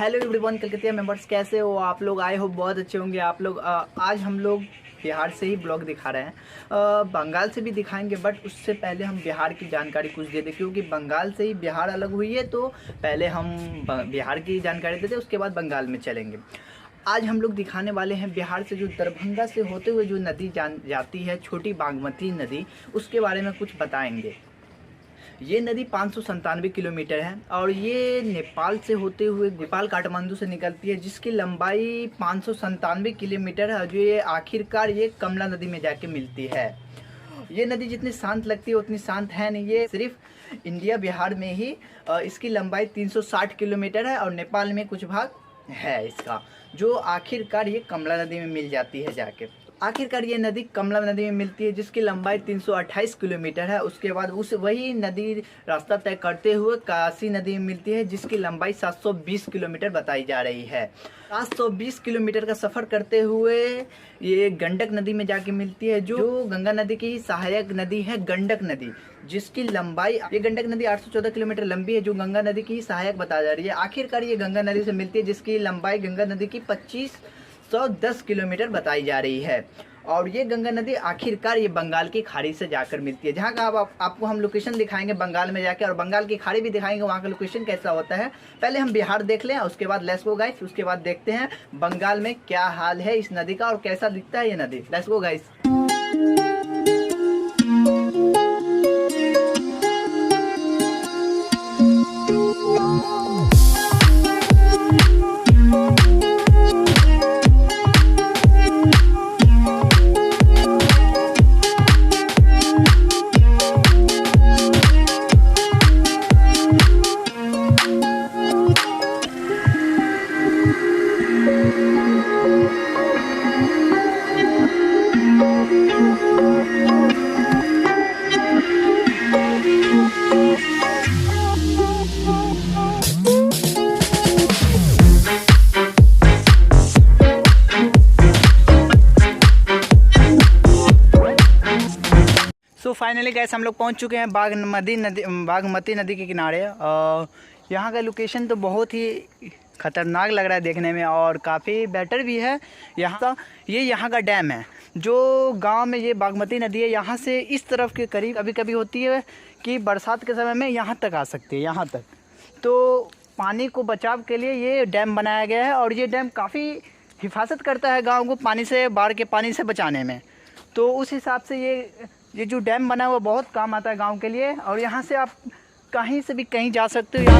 Hello everyone, कलकतिया members कैसे हो आप लोग। आई होप बहुत अच्छे होंगे आप लोग। आज हम लोग बिहार से ही ब्लॉग दिखा रहे हैं। बंगाल से भी दिखाएंगे, बट उससे पहले हम बिहार की जानकारी कुछ दे दें, क्योंकि बंगाल से ही बिहार अलग हुई है। तो पहले हम बिहार की जानकारी देते, उसके बाद बंगाल में चलेंगे। आज हम लोग दिखाने वाले हैं बिहार से जो दरभंगा से होते हुए जो नदी जाती है, छोटी बागमती नदी, उसके बारे में कुछ बताएंगे। ये नदी 597 किलोमीटर है और ये नेपाल से होते हुए नेपाल काठमांडू से निकलती है, जिसकी लंबाई 597 किलोमीटर है। जो ये आखिरकार ये कमला नदी में जाके मिलती है। ये नदी जितनी शांत लगती है उतनी शांत है नहीं। ये सिर्फ इंडिया बिहार में ही इसकी लंबाई 360 किलोमीटर है और नेपाल में कुछ भाग है इसका, जो आखिरकार ये कमला नदी में मिल जाती है जाके। आखिरकार ये नदी कमला नदी में मिलती है, जिसकी लंबाई 328 किलोमीटर है। उसके बाद वही नदी रास्ता तय करते हुए काशी नदी में मिलती है, जिसकी लंबाई 720 किलोमीटर बताई जा रही है। 720 किलोमीटर का सफ़र करते हुए ये गंडक नदी में जाके मिलती है, जो गंगा नदी की सहायक नदी है, गंडक नदी, जिसकी लंबाई, ये गंडक नदी 814 किलोमीटर लंबी है, जो गंगा नदी की सहायक बताई जा रही है। आखिरकार ये गंगा नदी से मिलती है, जिसकी लंबाई गंगा नदी की 2510 किलोमीटर बताई जा रही है। और ये गंगा नदी आखिरकार ये बंगाल की खाड़ी से जाकर मिलती है, जहाँ का आपको हम लोकेशन दिखाएंगे बंगाल में जाके, और बंगाल की खाड़ी भी दिखाएंगे वहाँ का लोकेशन कैसा होता है। पहले हम बिहार देख लें, उसके बाद लेट्स गो गाइस, उसके बाद देखते हैं बंगाल में क्या हाल है इस नदी का और कैसा दिखता है ये नदी। Let's go guys. So finally gas हम लोग पहुंच चुके हैं बागमती नदी के किनारे। यहाँ का लोकेशन तो बहुत ही ख़तरनाक लग रहा है देखने में और काफ़ी बेटर भी है। यहाँ का डैम है, जो गांव में ये बागमती नदी है, यहाँ से इस तरफ के करीब कभी कभी होती है कि बरसात के समय में यहाँ तक आ सकती है, यहाँ तक। तो पानी को बचाव के लिए ये डैम बनाया गया है और ये डैम काफ़ी हिफाजत करता है गाँव को पानी से, बाढ़ के पानी से बचाने में। तो उस हिसाब से ये जो डैम बना है वो बहुत काम आता है गांव के लिए। और यहाँ से आप कहीं से भी कहीं जा सकते हो।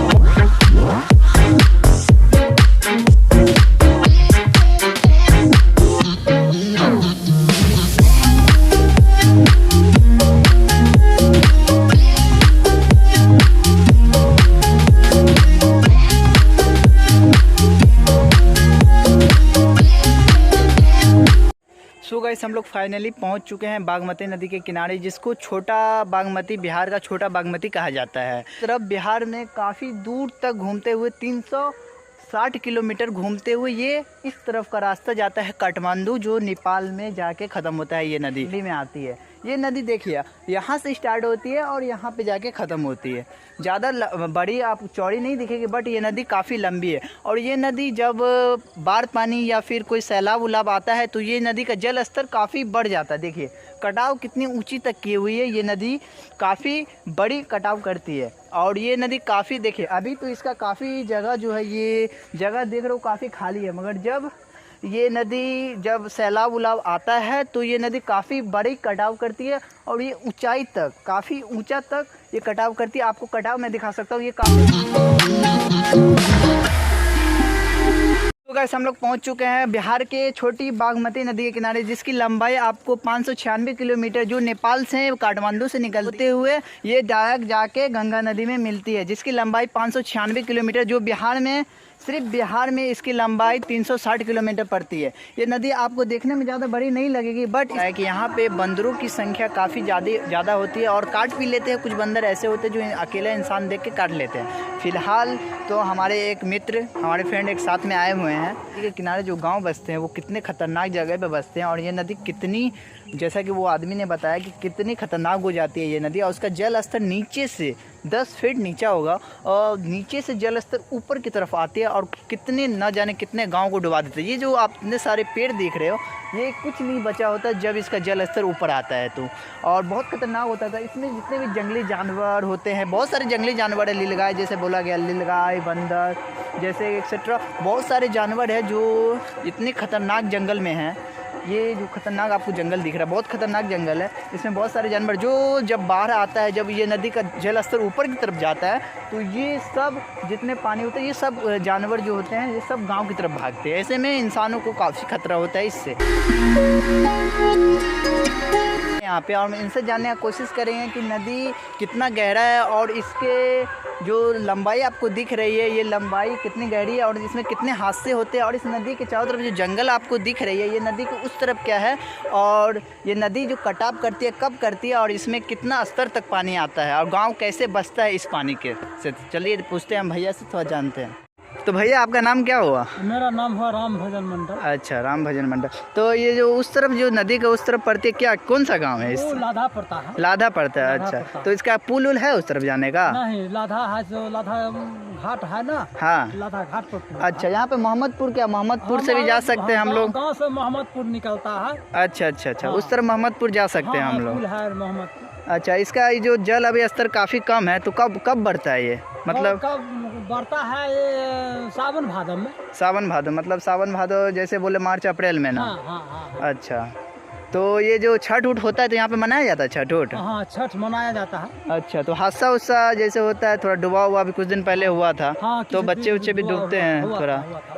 सो गाइस, हम लोग फाइनली पहुंच चुके हैं बागमती नदी के किनारे, जिसको छोटा बागमती, बिहार का छोटा बागमती कहा जाता है। तरफ बिहार में काफ़ी दूर तक घूमते हुए 360 किलोमीटर घूमते हुए ये इस तरफ का रास्ता जाता है काठमांडू, जो नेपाल में जाके ख़त्म होता है। ये नदी में आती है। ये नदी देखिए यहाँ से स्टार्ट होती है और यहाँ पे जाके ख़त्म होती है। ज़्यादा बड़ी आप चौड़ी नहीं दिखेगी, बट ये नदी काफ़ी लंबी है। और ये नदी जब बाढ़ पानी या फिर कोई सैलाब उलाब आता है तो ये नदी का जल स्तर काफ़ी बढ़ जाता है। देखिए कटाव कितनी ऊंची तक की हुई है। ये नदी काफ़ी बड़ी कटाव करती है और ये नदी काफ़ी, देखिए अभी तो इसका काफ़ी जगह जो है, ये जगह देख रहे हो काफ़ी खाली है, मगर जब ये नदी जब सैलाब उलाब आता है तो ये नदी काफ़ी बड़ी कटाव करती है और ये ऊंचाई तक, काफ़ी ऊंचा तक ये कटाव करती है। आपको कटाव मैं दिखा सकता हूँ, ये तो गाइस हम लोग पहुंच चुके हैं बिहार के छोटी बागमती नदी के किनारे, जिसकी लंबाई आपको 596 किलोमीटर, जो नेपाल से काठमांडू से निकलते हुए ये डायरेक्ट जाके गंगा नदी में मिलती है, जिसकी लंबाई 596 किलोमीटर, जो बिहार में, सिर्फ बिहार में इसकी लंबाई 360 किलोमीटर पड़ती है। ये नदी आपको देखने में ज़्यादा बड़ी नहीं लगेगी, बट है कि यहाँ पे बंदरों की संख्या काफ़ी ज़्यादा होती है और काट भी लेते हैं। कुछ बंदर ऐसे होते हैं जो अकेला इंसान देख के काट लेते हैं। फ़िलहाल तो हमारे एक मित्र, हमारे फ्रेंड एक साथ में आए हुए हैं। नदी के किनारे जो गांव बसते हैं वो कितने ख़तरनाक जगह पे बसते हैं, और ये नदी कितनी, जैसा कि वो आदमी ने बताया कि कितनी ख़तरनाक हो जाती है ये नदी, और उसका जल स्तर नीचे से 10 फीट नीचा होगा और नीचे से जल स्तर ऊपर की तरफ आती है और कितने न जाने कितने गाँव को डुबा देते हैं। ये जो आप इतने सारे पेड़ देख रहे हो, ये कुछ नहीं बचा होता जब इसका जल स्तर ऊपर आता है तो, और बहुत खतरनाक होता था। इसमें जितने भी जंगली जानवर होते हैं, बहुत सारे जंगली जानवर है, नीलगाय जैसे बोला गया, नीलगाय, बंदर जैसे एक्सेट्रा, बहुत सारे जानवर है जो इतने खतरनाक जंगल में हैं। ये जो खतरनाक आपको जंगल दिख रहा है, बहुत खतरनाक जंगल है। इसमें बहुत सारे जानवर जो जब बाहर आता है, जब ये नदी का जल स्तर ऊपर की तरफ जाता है तो ये सब जितने पानी होता है, ये सब जानवर जो होते हैं ये सब गांव की तरफ भागते हैं। ऐसे में इंसानों को काफ़ी खतरा होता है इससे यहाँ पे। और इनसे जानने की कोशिश करेंगे कि नदी कितना गहरा है और इसके जो लंबाई आपको दिख रही है, ये लंबाई कितनी गहरी है और इसमें कितने हादसे होते हैं, और इस नदी के चारों तरफ जो जंगल आपको दिख रही है, ये नदी के उस तरफ क्या है, और ये नदी जो कटाव करती है कब करती है, और इसमें कितना स्तर तक पानी आता है, और गाँव कैसे बसता है इस पानी के से। चलिए पूछते हैं हम भैया से, थोड़ा जानते हैं। तो भैया आपका नाम क्या हुआ? मेरा नाम हुआ राम भजन मंडल। अच्छा, राम भजन मंडल। तो ये जो उस तरफ जो नदी का उस तरफ पड़ती है, क्या कौन सा गांव है? इस लाधा पड़ता है। लाधा पड़ता है। अच्छा, तो इसका पुल उल है उस तरफ जाने का? नहीं, लाधा है, जो लाधा घाट है ना। हाँ, लाधा घाट पर। अच्छा, यहाँ पे मोहम्मदपुर, क्या मोहम्मदपुर से भी जा सकते हैं हम लोग? गाँव से मोहम्मदपुर निकलता है। अच्छा अच्छा अच्छा, उस तरफ मोहम्मदपुर जा सकते हैं हम लोग। मोहम्मदपुर। अच्छा, इसका ये जो जल अभी स्तर काफ़ी कम है, तो कब कब बढ़ता है ये? मतलब कब बढ़ता है? ये सावन भादो में। सावन भादो, मतलब सावन भादो जैसे बोले मार्च अप्रैल में ना? हाँ, हाँ, हाँ। अच्छा, तो ये जो छठ उठ होता है तो यहाँ पे मनाया जाता है छठ उठ? हाँ, छठ मनाया जाता है। अच्छा, तो हादसा उस्सा जैसे होता है, थोड़ा डूबा हुआ भी कुछ दिन पहले हुआ था। हाँ, तो बच्चे उच्चे भी डूबते हैं थोड़ा।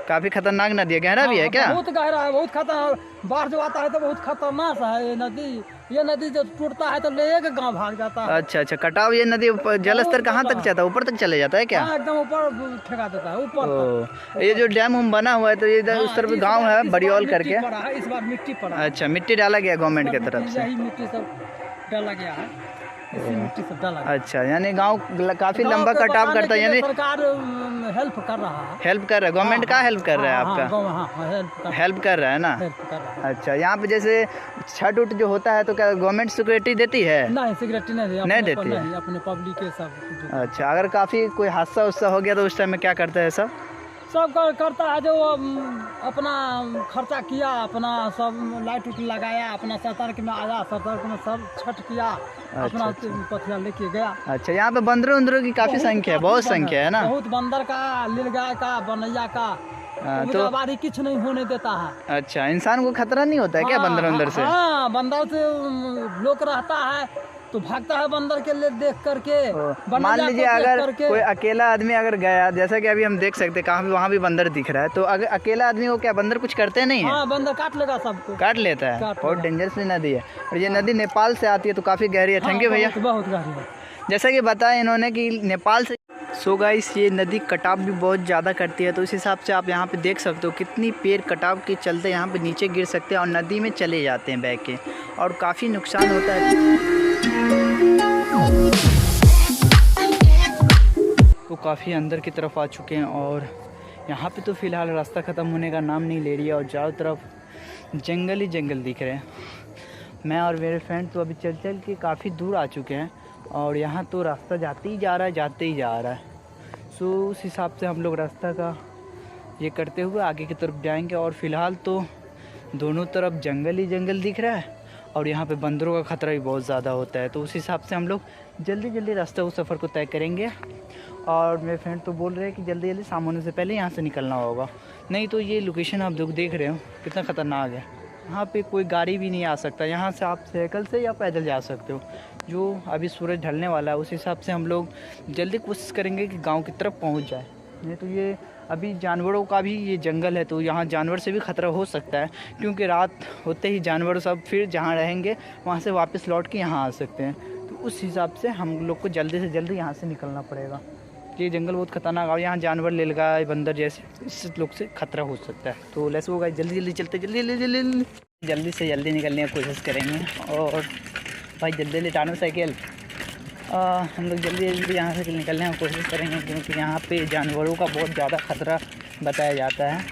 काफ़ी खतरनाक नदी है, गहरा भी है क्या? बहुत गहरा है, बहुत खतरनाक। बाढ़ जो आता है तो बहुत खतरनाक है ये नदी। ये नदी जो टूटता है तो ले के गाँव भाग जाता है। अच्छा अच्छा, कटाव ये नदी जल स्तर कहाँ तक जाता है? ऊपर तक चले जाता है क्या? हाँ, एकदम ऊपर ठेका देता है, ऊपर। ये जो डैम उम बना हुआ है तो ये इधर उस तरफ गांव है बड़ियोल करके। इस बार मिट्टी पड़ा। अच्छा, मिट्टी डाला गया गवर्नमेंट की तरफ से? यही मिट्टी सब डाला गया है, इसी मिट्टी सब डाला गया। अच्छा, यानी गांव काफी लंबा कटाव करता है, यानी सरकार हेल्प कर रहा है। हेल्प कर रहा है, गवर्नमेंट का हेल्प कर रहा है आपका? हेल्प कर रहा है ना? अच्छा, यहाँ पे जैसे छठ उठ जो होता है तो क्या गवर्नमेंट सिक्योरिटी देती है? नहीं, सिक्योरिटी नहीं देती है, अपने पब्लिक के सब। अच्छा, अगर काफ़ी कोई हादसा उस्सा हो गया तो उस टाइम में क्या करता है सब? सब करता है, जो अपना खर्चा किया, अपना सब लाइट उट लगाया, अपना सतर्क में आया, सतर्क में सब छठ किया, अपना पथिया लेके गया। अच्छा, यहाँ पे बंदरों उंदरों की काफ़ी संख्या है, बहुत संख्या है ना? बहुत बंदर का, नीलगाय का, बनैया का, तो बारी कुछ नहीं होने देता है। अच्छा, इंसान को खतरा नहीं होता है क्या बंदर उंदर से? हाँ, बंदर से लोग रहता है तो भागता है बंदर के लिए देख करके। मान लीजिए अगर कोई अकेला आदमी अगर गया, जैसा कि अभी हम देख सकते हैं कहाँ भी, वहाँ भी बंदर दिख रहा है, तो अगर अकेला आदमी को क्या बंदर कुछ करते नहीं है? हाँ, बंदर काट लेगा, सबको काट लेता है। बहुत डेंजरस नदी है, और ये नदी नेपाल से आती है तो काफ़ी गहरी है। थैंक यू भैया। बहुत गहरी है, जैसा कि बताया इन्होंने कि नेपाल से। सो गाइस, ये नदी कटाव भी बहुत ज़्यादा करती है, तो इस हिसाब से आप यहाँ पे देख सकते हो कितनी पेड़ कटाव के चलते यहाँ पे नीचे गिर सकते हैं और नदी में चले जाते हैं बह के, और काफ़ी नुकसान होता है। तो काफ़ी अंदर की तरफ आ चुके हैं और यहाँ पे तो फ़िलहाल रास्ता ख़त्म होने का नाम नहीं ले रही है, और चारों तरफ जंगल ही जंगल दिख रहे हैं। मैं और मेरे फ्रेंड तो अभी चल चल के काफ़ी दूर आ चुके हैं, और यहाँ तो रास्ता जाते ही जा रहा है। सो उस हिसाब से हम लोग रास्ता का ये करते हुए आगे की तरफ जाएंगे, और फ़िलहाल तो दोनों तरफ जंगल ही जंगल दिख रहा है, और यहाँ पे बंदरों का ख़तरा भी बहुत ज़्यादा होता है। तो उस हिसाब से हम लोग जल्दी जल्दी रास्ते उस सफ़र को तय करेंगे, और मेरे फ्रेंड तो बोल रहे हैं कि जल्दी जल्दी शाम होने से पहले यहाँ से निकलना होगा, नहीं तो ये लोकेशन आप लोग देख रहे हो कितना ख़तरनाक है। यहाँ पे कोई गाड़ी भी नहीं आ सकता, यहाँ से आप साइकिल से या पैदल जा सकते हो। जो अभी सूरज ढलने वाला है उस हिसाब से हम लोग जल्दी कोशिश करेंगे कि गांव की तरफ पहुंच जाए, नहीं तो ये अभी जानवरों का भी ये जंगल है, तो यहाँ जानवर से भी ख़तरा हो सकता है, क्योंकि रात होते ही जानवर सब फिर जहाँ रहेंगे वहाँ से वापस लौट के यहाँ आ सकते हैं। तो उस हिसाब से हम लोग को जल्दी से जल्दी यहाँ से निकलना पड़ेगा। ये जंगल बहुत खतरनाक है, यहाँ जानवर, नीलगाय, बंदर जैसे इस लोग से खतरा हो सकता है। तो लेट्स गो गाइस, जल्दी जल्दी चलते, जल्दी से जल्दी निकलने की कोशिश करेंगे। और भाई जल्दी टानो साइकिल, हम लोग जल्दी जल्दी यहाँ से निकलने की कोशिश करेंगे, क्योंकि यहाँ पे जानवरों का बहुत ज़्यादा खतरा बताया जाता है।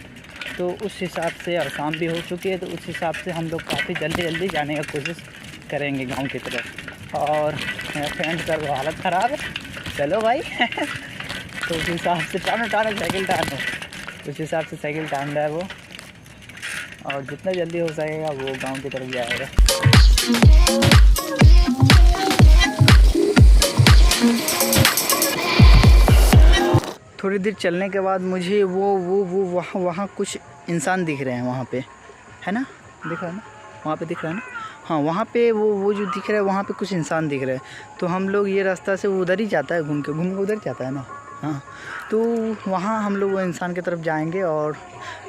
तो उस हिसाब से, और शाम भी हो चुकी है, तो उस हिसाब से हम लोग काफ़ी जल्दी जाने की कोशिश करेंगे गांव की तरफ। और मेरा फ्रेंड का वो हालत ख़राब है, चलो भाई तो उस हिसाब से टानो साइकिल टानो, उस हिसाब से साइकिल टान रहा है वो, और जितना जल्दी हो सकेगा वो गांव की तरफ जाएगा। थोड़ी देर चलने के बाद मुझे वो वहाँ कुछ इंसान दिख रहे हैं, वहाँ पे है ना, दिख रहा है ना, वहाँ पे दिख रहा है ना, हाँ वहाँ पे वो जो दिख रहा है वहाँ पे कुछ इंसान दिख रहे हैं। तो हम लोग ये रास्ता से उधर ही जाता है, घूम के उधर जाता है ना, हाँ। तो वहाँ हम लोग वो इंसान की तरफ जाएंगे। और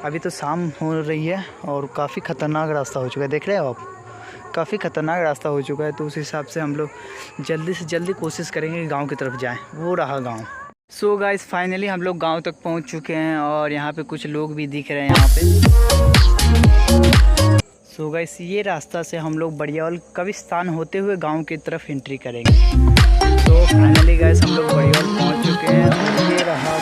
अभी तो शाम हो रही है और काफ़ी ख़तरनाक रास्ता हो चुका है, देख रहे हो आप, काफ़ी ख़तरनाक रास्ता हो चुका है। तो उस हिसाब से हम लोग जल्दी से जल्दी कोशिश करेंगे कि गाँव की तरफ जाएँ। वो रहा गाँव। सो गाइस फाइनली हम लोग गांव तक पहुंच चुके हैं और यहाँ पे कुछ लोग भी दिख रहे हैं यहाँ पे। सो गाइस ये रास्ता से हम लोग बड़ियाल कब्रिस्तान होते हुए गांव की तरफ एंट्री करेंगे। तो फाइनली गाइस हम लोग बड़ियाल पहुंच चुके हैं। ये रहा